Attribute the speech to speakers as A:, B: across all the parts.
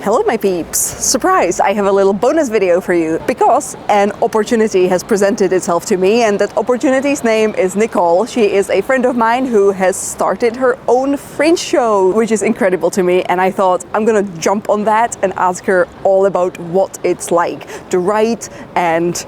A: Hello my peeps! Surprise! I have a little bonus video for you because an opportunity has presented itself to me, and that opportunity's name is Nicole. She is a friend of mine who has started her own Fringe show, which is incredible to me, and I thought I'm gonna jump on that and ask her all about what it's like to write and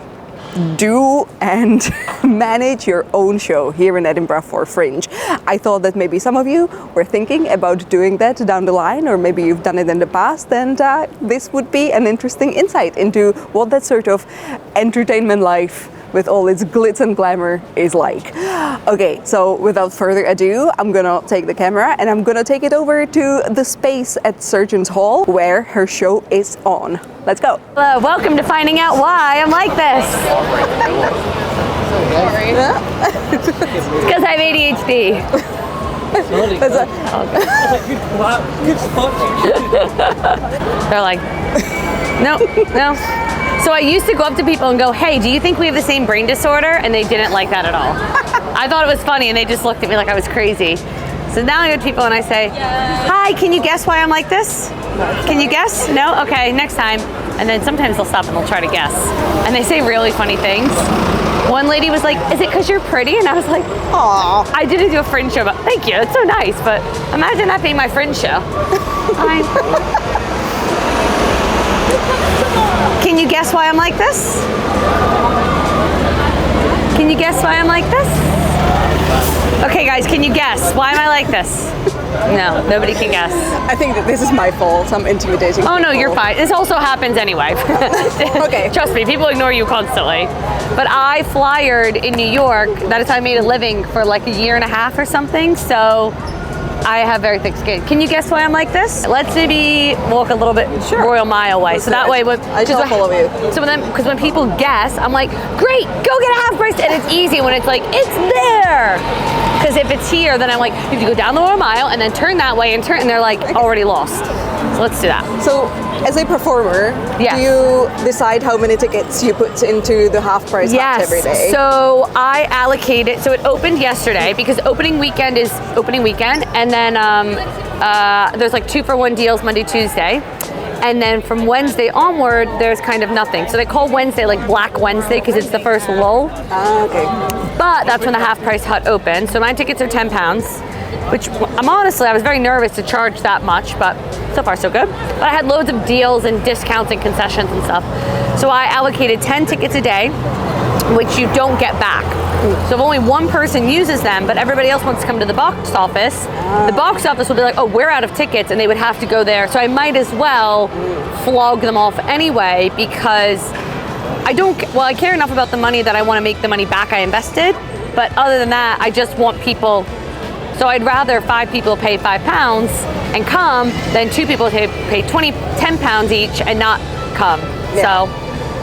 A: do and manage your own show here in Edinburgh for Fringe. I thought that maybe some of you were thinking about doing that down the line, or maybe you've done it in the past, and this would be an interesting insight into what that sort of entertainment life with all its glitz and glamour is like. Okay, so without further ado, I'm gonna take the camera and I'm gonna take it over to the space at Surgeons Hall where her show is on. Let's go.
B: Hello, welcome to finding out why I'm like this. It's because I have ADHD. They're like, no. So I used to go up to people and go, hey, do you think we have the same brain disorder? And they didn't like that at all. I thought it was funny and they just looked at me like I was crazy. So now I go to people and I say, hi, can you guess why I'm like this? Can you guess? No? Okay, next time. And then sometimes they'll stop and they'll try to guess. And they say really funny things. One lady was like, is it because you're pretty? And I was like, aw. I didn't do a Fringe show, but thank you, it's so nice. But imagine that being my Fringe show. Can you guess why I'm like this? Can you guess why I'm like this? Okay guys, can you guess? Why am I like this? No, nobody can guess.
A: I think that this is my fault. I'm intimidating
B: Oh no,
A: people.
B: you're fine. This also happens anyway.
A: Okay.
B: Trust me, people ignore you constantly. But I flyered in New York. That is how I made a living for like a year and a half or something. So I have very thick skin. Can you guess why I'm like this? Let's maybe walk a little bit Royal Mile away. So that way,
A: I shall follow you.
B: So then, because when people guess, I'm like, great, go get a half price, and it's easy when it's like, it's there. Because if it's here, then I'm like, you have to go down the Royal Mile and then turn that way and turn, and they're like already lost. So let's do that.
A: So, as a performer,
B: yes.
A: Do you decide how many tickets you put into the half price hut every day?
B: So I allocate it. So it opened yesterday because opening weekend is opening weekend, and then there's like 2-for-1 deals Monday, Tuesday. And then from Wednesday onward, there's kind of nothing. So they call Wednesday like Black Wednesday because it's the first lull.
A: Okay.
B: But that's when the half price hut opens. So my tickets are £10, which I was very nervous to charge that much, but so far so good. But I had loads of deals and discounts and concessions and stuff. So I allocated 10 tickets a day, which you don't get back. So if only one person uses them, but everybody else wants to come to the box office, the box office will be like, oh, we're out of tickets, and they would have to go there. So I might as well flog them off anyway, because I care enough about the money that I want to make the money back I invested, but other than that, I just want people, so I'd rather 5 people pay £5 and come than 2 people pay £10 each and not come. Yeah. So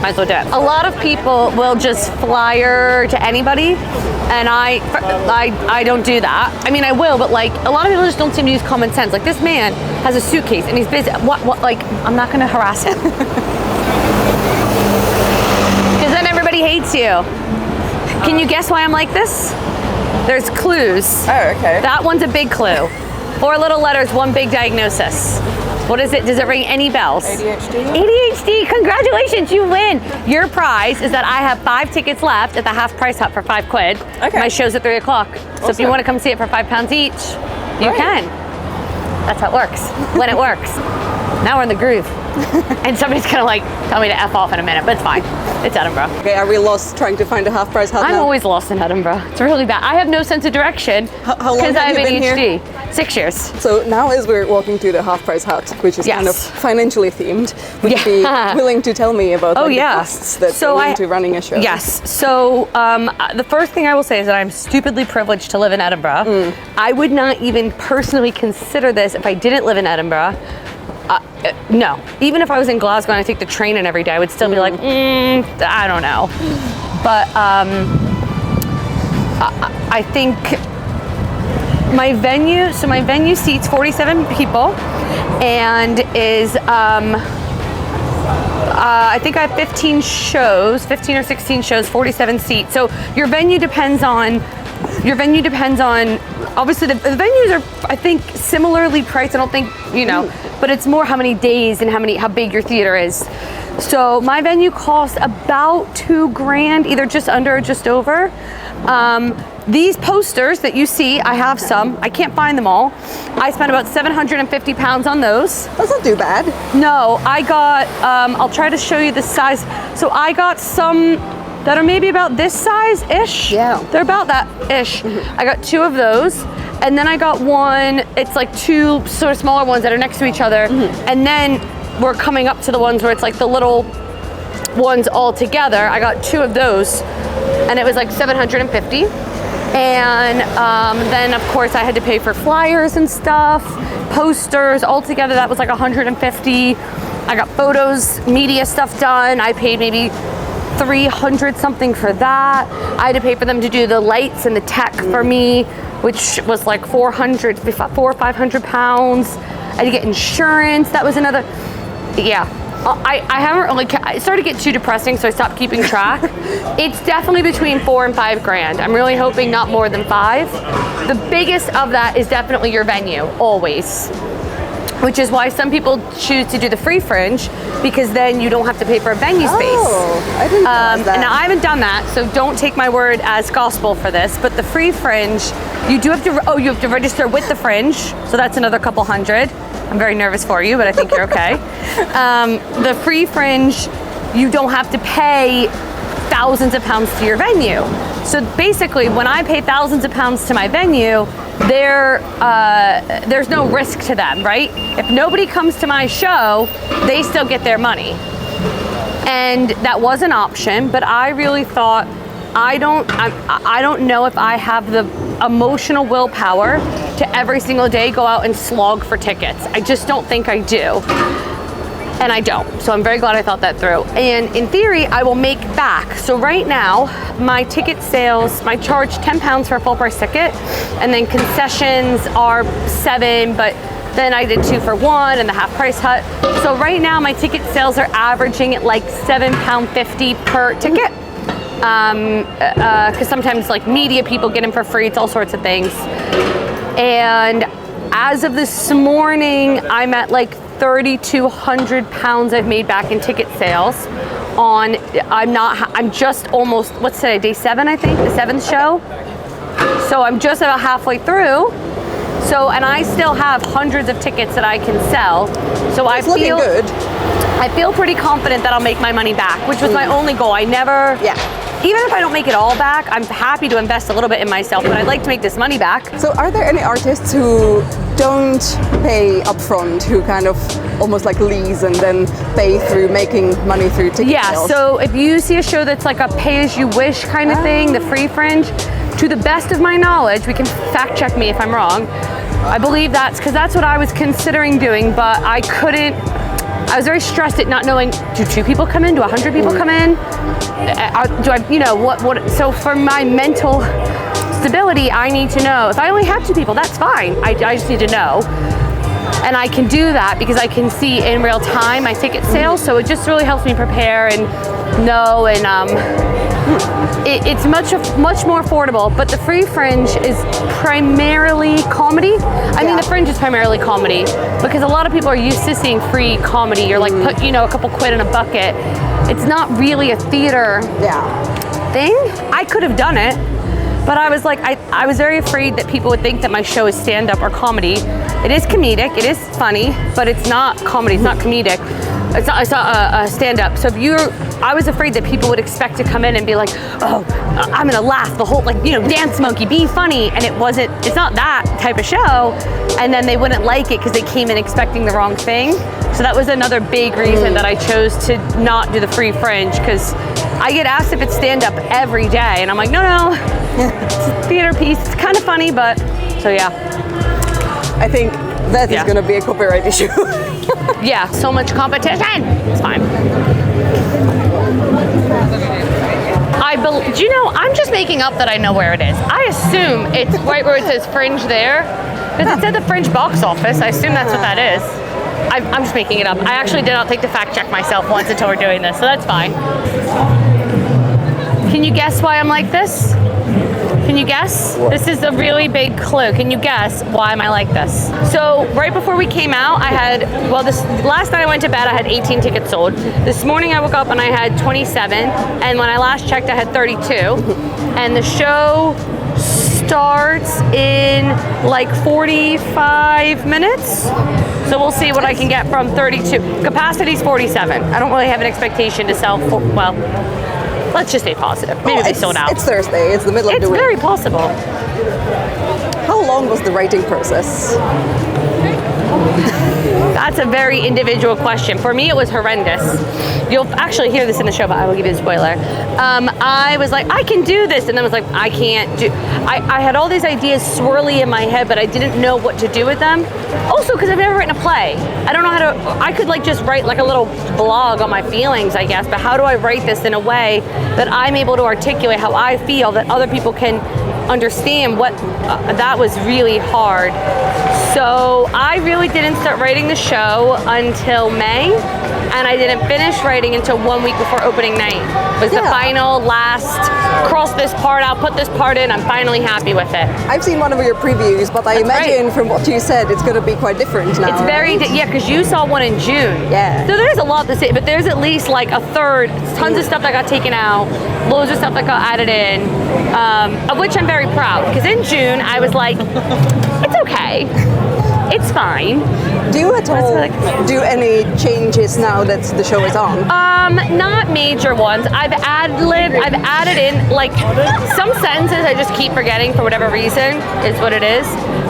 B: might as well do it. A lot of people will just flyer to anybody, and I don't do that. I mean, I will, but like a lot of people just don't seem to use common sense. Like this man has a suitcase and he's busy. What? Like I'm not going to harass him because then everybody hates you. Can you guess why I'm like this? There's clues.
A: Oh, okay.
B: That one's a big clue. 4 little letters, 1 big diagnosis. What is it? Does it ring any bells?
A: ADHD.
B: ADHD, congratulations, you win. Your prize is that I have 5 tickets left at the half price hut for £5.
A: Okay.
B: My show's at 3 o'clock. So if you want to come see it for £5 each, you can. That's how it works, when it works. Now we're in the groove. And somebody's gonna like tell me to F off in a minute, but it's fine. It's Edinburgh.
A: Okay, are we lost trying to find a half price hut
B: I'm
A: now?
B: always lost in Edinburgh. It's really bad. I have no sense of direction
A: How long have you been here?
B: 6 years.
A: So now as we're walking to the half price hut, which is kind of financially themed, would you be willing to tell me about the costs that go into running a show?
B: Yes. So the first thing I will say is that I'm stupidly privileged to live in Edinburgh. I would not even personally consider this if I didn't live in Edinburgh. No. Even if I was in Glasgow and I take the train in every day, I would still be like, I don't know. But I think my venue seats 47 people and is, I think I have 15 or 16 shows, 47 seats. So your venue depends on Your venue depends on, obviously the venues are, I think, similarly priced. I don't think, you know, but it's more how many days and how big your theater is. So my venue costs about $2,000, either just under or just over. These posters that you see, I have some. I can't find them all. I spent about 750 pounds on those.
A: That's not too bad.
B: No, I got, I'll try to show you the size. So I got some that are maybe about this size-ish.
A: Yeah.
B: They're about that-ish. I got 2 of those. And then I got one, it's like 2 sort of smaller ones that are next to each other. And then we're coming up to the ones where it's like the little ones all together. I got 2 of those and it was like 750. And then of course I had to pay for flyers and stuff, posters, all together that was like 150. I got photos, media stuff done. I paid maybe 300 something for that. I had to pay for them to do the lights and the tech for me, which was like 400 or 500 pounds. I had to get insurance. That was another, yeah. I haven't really, it started to get too depressing, so I stopped keeping track. It's definitely between $4,000 and $5,000. I'm really hoping not more than 5. The biggest of that is definitely your venue, always. Which is why some people choose to do the free fringe, because then you don't have to pay for a venue space.
A: Oh, I didn't realize that.
B: Now I haven't done that, so don't take my word as gospel for this, but the free fringe, you do have to, you have to register with the fringe, so that's another couple hundred. I'm very nervous for you, but I think you're okay. The free fringe, you don't have to pay thousands of pounds to your venue. So basically, when I pay thousands of pounds to my venue, there's no risk to them, right? If nobody comes to my show, they still get their money. And that was an option, but I really thought, I don't know if I have the emotional willpower to every single day go out and slog for tickets. I just don't think I do. And I don't. So I'm very glad I thought that through. And in theory, I will make back. So right now, my ticket sales, I charge 10 pounds for a full price ticket, and then concessions are 7, but then I did 2 for 1 and the half price hut. So right now, my ticket sales are averaging at like £7.50 per ticket. Because sometimes like media people get them for free, it's all sorts of things. And as of this morning, I'm at like 3,200 pounds I've made back in ticket sales on, I'm just almost, what's today, day 7 I think, the 7th show. So I'm just about halfway through. So, and I still have hundreds of tickets that I can sell. So
A: It's looking good.
B: I feel pretty confident that I'll make my money back, which was my only goal. I never, even if I don't make it all back, I'm happy to invest a little bit in myself, but I'd like to make this money back.
A: So are there any artists who don't pay upfront, who kind of almost like lease and then pay through making money through ticket sales?
B: So if you see a show that's like a pay-as-you-wish kind of thing, the free fringe, to the best of my knowledge, we can fact check me if I'm wrong, I believe that's because that's what I was considering doing, but I couldn't. I was very stressed at not knowing, do 2 people come in? Do 100 people come in? Do I, you know, what? So for my mental stability, I need to know. If I only have 2 people, that's fine. I just need to know. And I can do that because I can see in real time my ticket sales. So it just really helps me prepare and know, and it's much more affordable. But the free fringe is primarily comedy. I mean, the fringe is primarily comedy because a lot of people are used to seeing free comedy. You're like, put, you know, a couple quid in a bucket. It's not really a theater thing. I could have done it, but I was like, I was very afraid that people would think that my show is stand-up or comedy. It is comedic, it is funny, but it's not comedy, it's not comedic. It's not a stand-up. So I was afraid that people would expect to come in and be like, oh, I'm gonna laugh the whole, like, you know, dance monkey, be funny. And it's not that type of show. And then they wouldn't like it because they came in expecting the wrong thing. So that was another big reason that I chose to not do the free fringe, because I get asked if it's stand-up every day. And I'm like, no, it's a theater piece. It's kind of funny, but, so yeah.
A: I think that is gonna be a copyright issue.
B: Yeah, so much competition. It's fine. Do you know, I'm just making up that I know where it is. I assume it's right where it says fringe there, because it said the fringe box office. I assume that's what that is. I'm just making it up. I actually did not think to fact check myself once until we're doing this, so that's fine. Can you guess why I'm like this? Can you guess? This is a really big clue. Can you guess why am I like this? So right before we came out, I had, well, this last night I went to bed, I had 18 tickets sold. This morning I woke up and I had 27, and when I last checked, I had 32. And the show starts in like 45 minutes. So we'll see what I can get from 32. Capacity's 47. I don't really have an expectation to sell, well, let's just stay positive. Maybe they sold out.
A: It's Thursday. It's the middle of the week.
B: It's very possible.
A: How long was the writing process?
B: That's a very individual question. For me, it was horrendous. You'll actually hear this in the show, but I will give you a spoiler. I was like, I can do this, and then I was like, I can't do. I had all these ideas swirly in my head, but I didn't know what to do with them. Also, because I've never written a play. I don't know how to. I could like just write like a little blog on my feelings, I guess. But how do I write this in a way that I'm able to articulate how I feel, that other people can understand what that was really hard. So I really didn't start writing the show until May, and I didn't finish writing until 1 week before opening night. It was the final last, cross this part out, put this part in, I'm finally happy with it.
A: I've seen one of your previews, but I imagine from what you said, it's going to be quite different now.
B: It's very, yeah, because you saw one in June.
A: Yeah.
B: So there's a lot to say, but there's at least like a third, tons of stuff that got taken out, loads of stuff that got added in, of which I'm very proud. Because in June, I was like, it's okay. It's fine.
A: Do you at all do any changes now that the show is on?
B: Not major ones. I've added in like some sentences I just keep forgetting for whatever reason is what it is.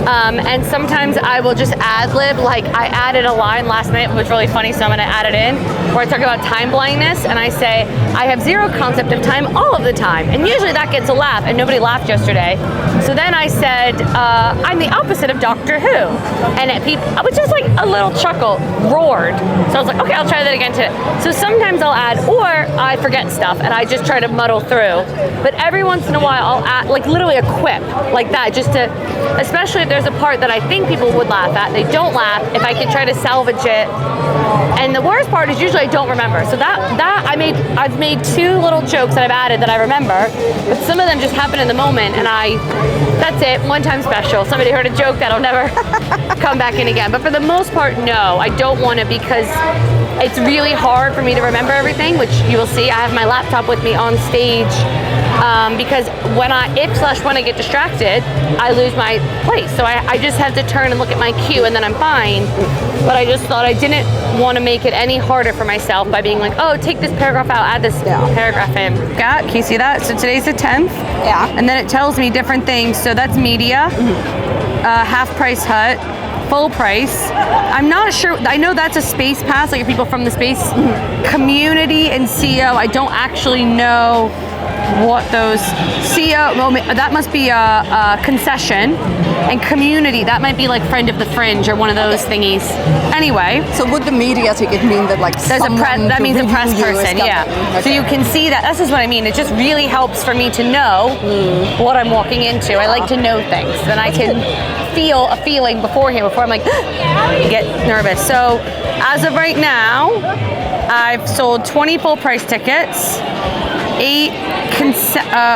B: And sometimes I will just ad-lib, like I added a line last night, it was really funny, so I'm gonna add it in, where I talk about time blindness, and I say, I have zero concept of time all of the time. And usually that gets a laugh, and nobody laughed yesterday. So then I said, I'm the opposite of Doctor Who. And people, which is like a little chuckle, roared. So I was like, okay, I'll try that again today. So sometimes I'll add, or I forget stuff, and I just try to muddle through. But every once in a while, I'll add, like literally a quip, like that, just to, especially if there's a part that I think people would laugh at, they don't laugh, if I can try to salvage it. And the worst part is usually I don't remember. So I've made two little jokes that I've added that I remember, but some of them just happen in the moment, and that's it, one time special. Somebody heard a joke that'll never come back in again. But for the most part, no, I don't want to, because it's really hard for me to remember everything, which you will see. I have my laptop with me on stage, because when I get distracted, I lose my place. So I just have to turn and look at my cue, and then I'm fine. But I just thought I didn't want to make it any harder for myself by being like, oh, take this paragraph out, add this paragraph in. Can you see that? So today's the 10th.
A: Yeah.
B: And then it tells me different things. So that's media, half price hut, full price. I'm not sure, I know that's a space pass, like people from the space community and CO. I don't actually know what those CO, well, that must be a concession, and community, that might be like friend of the fringe or one of those thingies. Anyway.
A: So would the media ticket mean that like
B: there's that means a press person, yeah. Okay. So you can see that, this is what I mean, it just really helps for me to know what I'm walking into. I like to know things, then I can feel a feeling beforehand, before I'm like, get nervous. So as of right now, I've sold 20 full price tickets, 8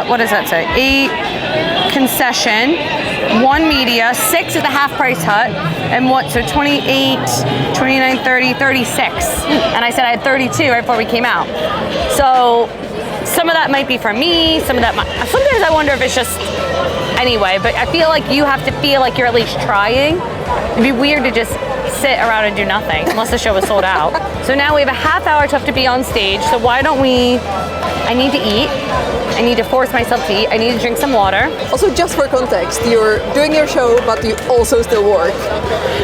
B: what does that say? 8 concession, 1 media, 6 at the half price hut, and so 28, 29, 30, 36. And I said I had 32 right before we came out. So some of that might be from me, sometimes I wonder if it's just, anyway, but I feel like you have to feel like you're at least trying. It'd be weird to just sit around and do nothing, unless the show was sold out. So now we have a half hour to have to be on stage, so why don't I need to eat. I need to force myself to eat. I need to drink some water.
A: Also, just for context, you're doing your show, but you also still work.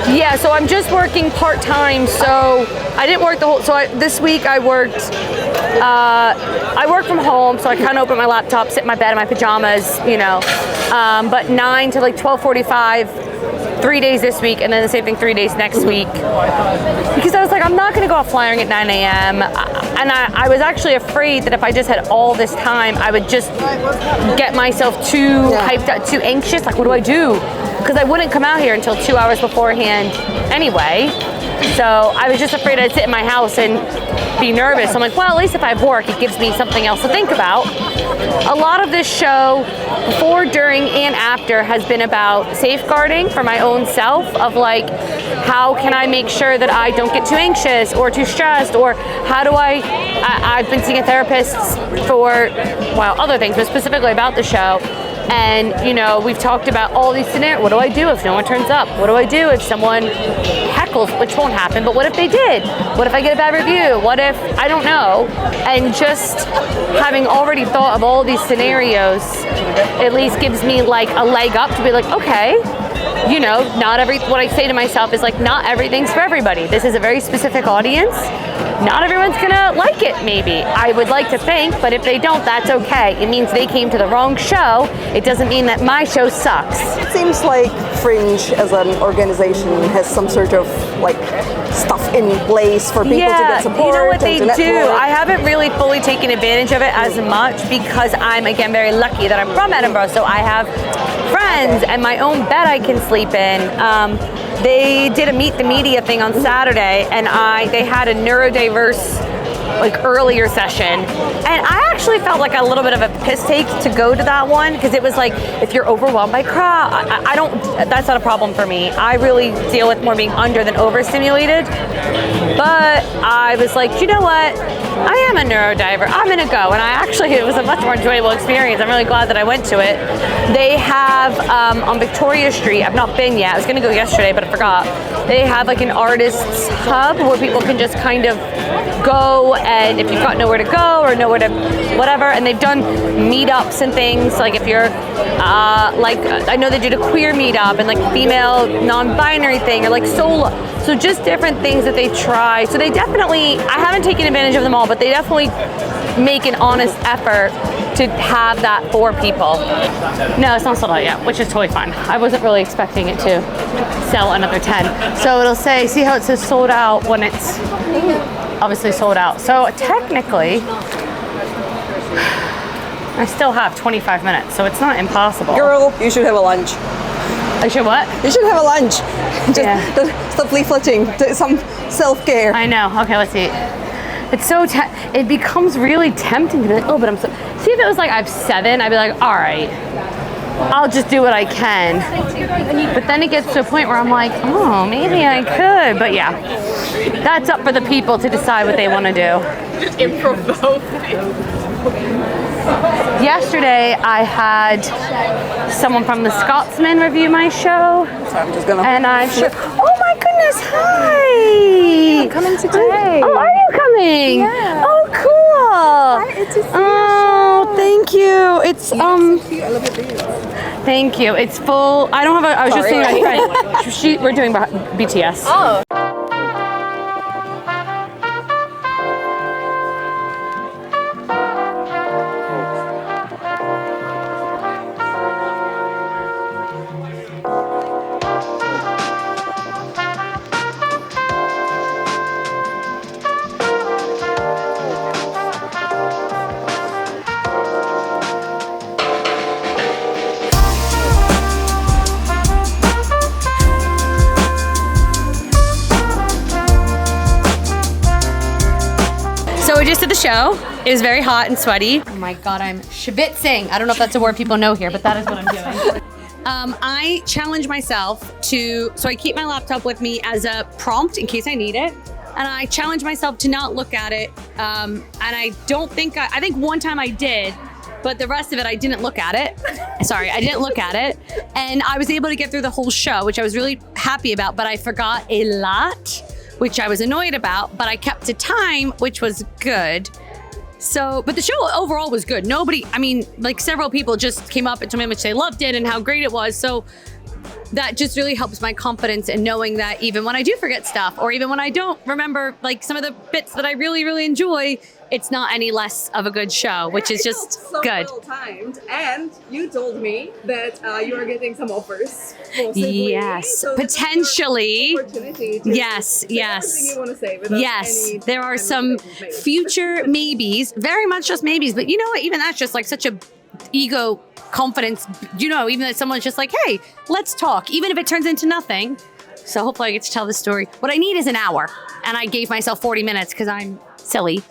B: Yeah, so I'm just working part-time, so I didn't work the whole, this week I worked, I work from home, so I kind of open my laptop, sit in my bed in my pajamas, but 9 to like 12:45, 3 days this week, and then the same thing 3 days next week. Because I was like, I'm not gonna go out flying at 9 a.m. And I was actually afraid that if I just had all this time, I would just get myself too hyped up, too anxious. Like, what do I do? Because I wouldn't come out here until 2 hours beforehand anyway. So I was just afraid I'd sit in my house and be nervous. I'm like, well, at least if I have work, it gives me something else to think about. A lot of this show, before, during, and after, has been about safeguarding for my own self of like, how can I make sure that I don't get too anxious or too stressed, or how do I've been seeing a therapist for, well, other things, but specifically about the show. And, you know, we've talked about all these scenarios. What do I do if no one turns up? What do I do if someone heckles, which won't happen, but what if they did? What if I get a bad review? What if, I don't know. And just having already thought of all these scenarios, at least gives me like a leg up to be like, okay, you know, what I say to myself is like, not everything's for everybody. This is a very specific audience. Not everyone's gonna like it, maybe. I would like to think, but if they don't, that's okay. It means they came to the wrong show. It doesn't mean that my show sucks.
A: It seems like Fringe as an organization has some sort of like stuff in place for people to get support.
B: You know what they do?
A: Network.
B: I haven't really fully taken advantage of it as much because I'm, again, very lucky that I'm from Edinburgh, so I have friends and my own bed I can sleep in. They did a Meet the Media thing on Saturday, and they had a neurodiverse like earlier session, and I actually felt like a little bit of a piss take to go to that one because it was like, if you're overwhelmed by crowd, I don't, that's not a problem for me. I really deal with more being under than overstimulated. But I was like, you know what? I am a neurodiver. I'm gonna go, and it was a much more enjoyable experience. I'm really glad that I went to it. They have on Victoria Street. I've not been yet. I was gonna go yesterday, but I forgot. They have like an artists hub where people can just kind of go, and if you've got nowhere to go or nowhere to whatever, and they've done meetups and things. Like if you're like, I know they did a queer meetup and like female non-binary thing, or like solo. So just different things that they try. So they definitely, I haven't taken advantage of them all, but they definitely make an honest effort to have that for people. No, it's not sold out yet, which is totally fine. I wasn't really expecting it to sell another 10. So it'll say, see how it says sold out when it's obviously sold out. So technically, I still have 25 minutes, so it's not impossible.
A: Girl, you should have a lunch.
B: I should what?
A: You should have a lunch. Just stop leafleting. Some self-care.
B: I know. Okay, let's see. It's so, it becomes really tempting to be like, oh, but I'm so, see if it was like I have 7, I'd be like, all right, I'll just do what I can. But then it gets to a point where I'm like, oh, maybe I could. But yeah, that's up for the people to decide what they want to do.
C: Just improv both.
B: Yesterday, I had someone from The Scotsman review my show.
A: So I'm just gonna.
B: And oh my goodness, hi!
D: I'm coming today.
B: Oh, are you coming?
D: Yeah.
B: Oh, cool.
D: Hi, it's a
B: Oh, thank you. It's
D: so cute. I love your videos.
B: Thank you. It's full. I don't have a. I was just saying my friend. We're doing BTS.
D: Oh.
B: So we just did the show. It was very hot and sweaty. Oh my God, I'm schwitzing. I don't know if that's a word people know here, but that is what I'm doing. I challenge myself to, so I keep my laptop with me as a prompt in case I need it. And I challenge myself to not look at it. And I don't think, I think one time I did, but the rest of it, I didn't look at it. Sorry, I didn't look at it. And I was able to get through the whole show, which I was really happy about, but I forgot a lot, which I was annoyed about, but I kept to time, which was good. So, but the show overall was good. Like several people just came up and told me how much they loved it and how great it was. So that just really helps my confidence in knowing that even when I do forget stuff, or even when I don't remember like some of the bits that I really, really enjoy, it's not any less of a good show, which is just
A: so
B: good.
A: Well timed, and you told me that you are getting some offers.
B: Yes,
A: so
B: potentially.
A: Yes.
B: Yes.
A: You want to say
B: Yes, there are some future maybes, very much just maybes, but you know what? Even that's just like such a ego confidence, even that someone's just like, hey, let's talk, even if it turns into nothing. So hopefully I get to tell this story. What I need is an hour, and I gave myself 40 minutes because I'm silly.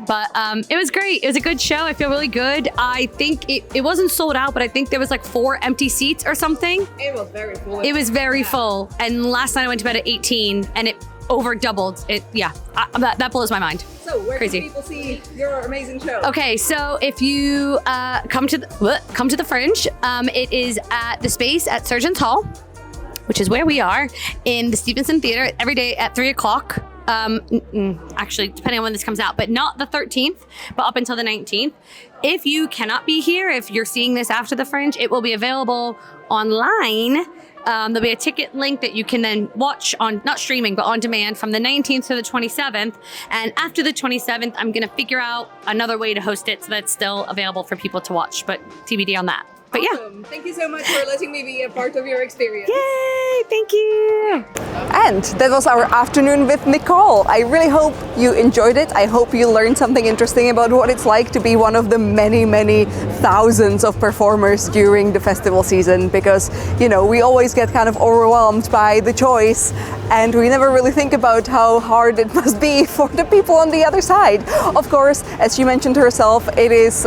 B: But it was great. It was a good show. I feel really good. I think it wasn't sold out, but I think there was like 4 empty seats or something.
D: It was very full.
B: It was very full. And last night I went to bed at 18 and it over doubled. That blows my mind.
D: So where
B: Crazy.
D: can people see your amazing show?
B: Okay, so if you come to the Fringe, it is at the Space at Surgeons Hall, which is where we are, in the Stevenson Theater every day at 3 o'clock. Actually, depending on when this comes out, but not the 13th, but up until the 19th. If you cannot be here, if you're seeing this after the Fringe, it will be available online. There'll be a ticket link that you can then watch on, not streaming, but on demand from the 19th to the 27th. And after the 27th, I'm gonna figure out another way to host it so that it's still available for people to watch, but TBD on that. But yeah.
D: Awesome. Thank you so much for letting me be a part of your experience.
B: Yay, thank you.
A: And that was our afternoon with Nicole. I really hope you enjoyed it. I hope you learned something interesting about what it's like to be one of the many, many thousands of performers during the festival season, because, you know, we always get kind of overwhelmed by the choice and we never really think about how hard it must be for the people on the other side. Of course, as she mentioned herself, it is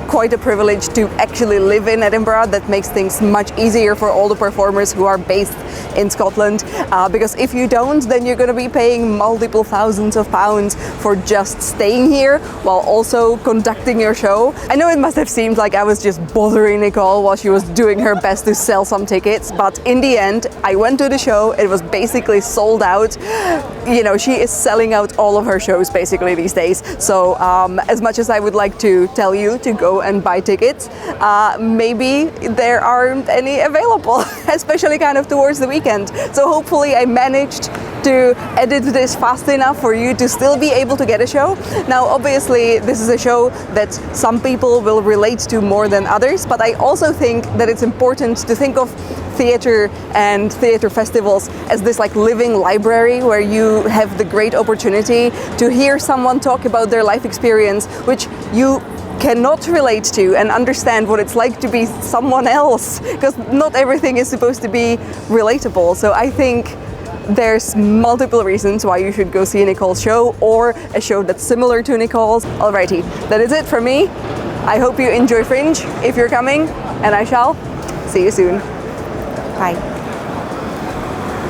A: quite a privilege to actually live in Edinburgh. That makes things much easier for all the performers who are based in Scotland, because if you don't, then you're going to be paying multiple thousands of pounds for just staying here while also conducting your show. I know it must have seemed like I was just bothering Nicole while she was doing her best to sell some tickets, but in the end I went to the show. It was basically sold out. You know, she is selling out all of her shows basically these days. So as much as I would like to tell you to go and buy tickets, maybe there aren't any available, especially kind of towards the weekend. So hopefully I managed to edit this fast enough for you to still be able to get a show. Now obviously this is a show that some people will relate to more than others, but I also think that it's important to think of theater and theater festivals as this like living library where you have the great opportunity to hear someone talk about their life experience, which you cannot relate to, and understand what it's like to be someone else, because not everything is supposed to be relatable. So I think there's multiple reasons why you should go see Nicole's show, or a show that's similar to Nicole's. Alrighty, that is it from me. I hope you enjoy Fringe if you're coming, and I shall see you soon. Bye.